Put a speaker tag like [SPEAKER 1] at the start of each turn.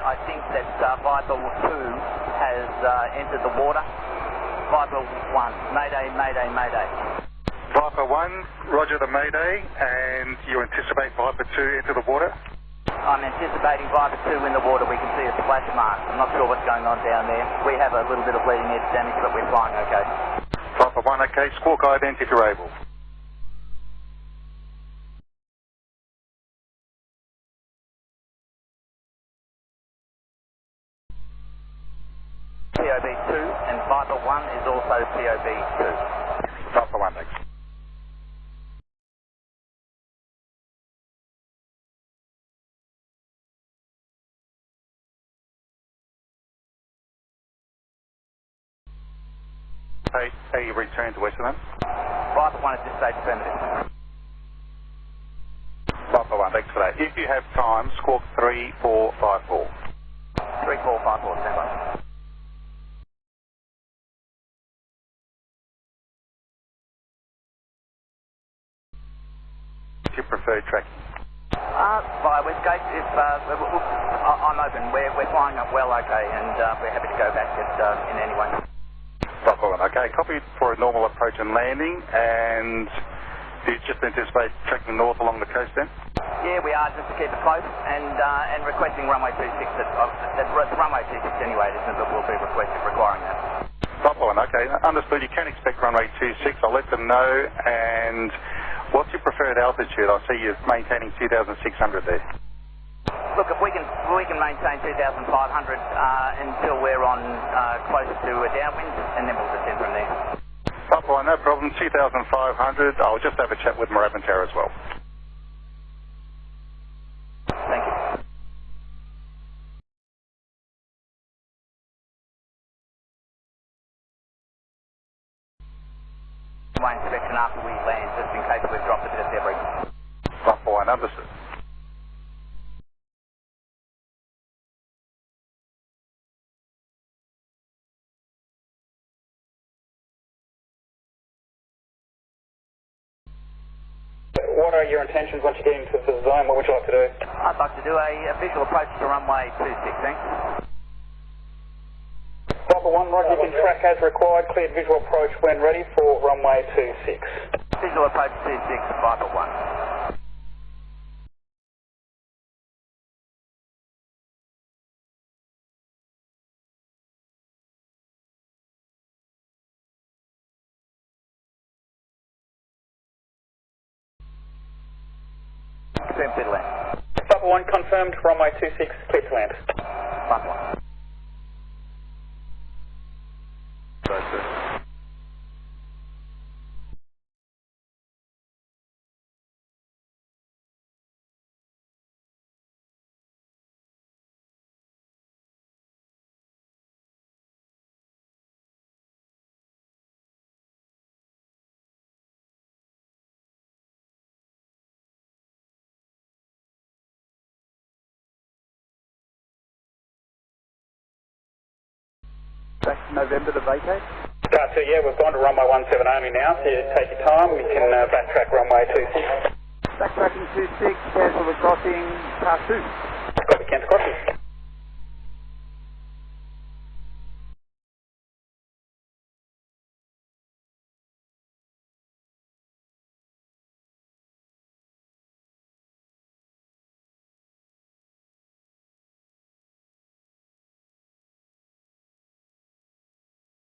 [SPEAKER 1] I think that Viper 2 has entered the water. Viper 1, Mayday, Mayday, Mayday.
[SPEAKER 2] Viper 1, roger the Mayday, and you anticipate Viper 2 into the water?
[SPEAKER 1] I'm anticipating Viper 2 in the water. We can see a splash mark. I'm not sure what's going on down there. We have a little bit of leading edge damage, but we're flying okay.
[SPEAKER 2] Viper 1, okay. Squawk ident if you're able.
[SPEAKER 1] POB 2 and Viper 1 is also POB 2.
[SPEAKER 2] Viper 1, thanks. Hey, you return to Essendon?
[SPEAKER 1] Viper 1 at this stage affirmative.
[SPEAKER 2] Viper 1, thanks for that. If you have time, squawk 3454.
[SPEAKER 1] 3454, stand by.
[SPEAKER 2] What's your preferred tracking?
[SPEAKER 1] Via Westgate, if I'm open. We're flying up well okay, and we're happy to go back in any way.
[SPEAKER 2] Viper 1, okay. Copy for a normal approach and landing, and do you just anticipate tracking north along the coast then?
[SPEAKER 1] Yeah, we are, just to keep it close, and requesting runway 26. That's runway 26 anyway, isn't it? But we'll be requiring that.
[SPEAKER 2] Viper 1, okay. Understood. You can expect runway 26. I'll let them know. And what's your preferred altitude? I see you're maintaining 2,600 there.
[SPEAKER 1] Look, if we can maintain 2,500 until we're on close to a downwind, and then we'll descend from there.
[SPEAKER 2] Viper 1, no problem. 2,500. I'll just have a chat with Marabantara as well.
[SPEAKER 1] Thank you. My inspection after we land, just in case we've dropped a bit of debris.
[SPEAKER 2] Viper 1, understood.
[SPEAKER 3] What are your intentions once you get into the zone? What would you like to do?
[SPEAKER 1] I'd like to do a visual approach to runway 26, thanks.
[SPEAKER 3] Viper 1, roger, you can track as required. Cleared visual approach when ready for runway 26.
[SPEAKER 1] Visual approach 26, Viper 1. Confirmed clear to land.
[SPEAKER 3] Viper 1, confirmed, runway 26, clear to land.
[SPEAKER 1] Viper 1.
[SPEAKER 4] Back to November to vacate?
[SPEAKER 3] So yeah, we've gone to runway 17 only now, so you take your time. We can backtrack runway 26.
[SPEAKER 4] Backtracking 26, cancel the crossing, car 2.
[SPEAKER 3] Copy, cancel crossing.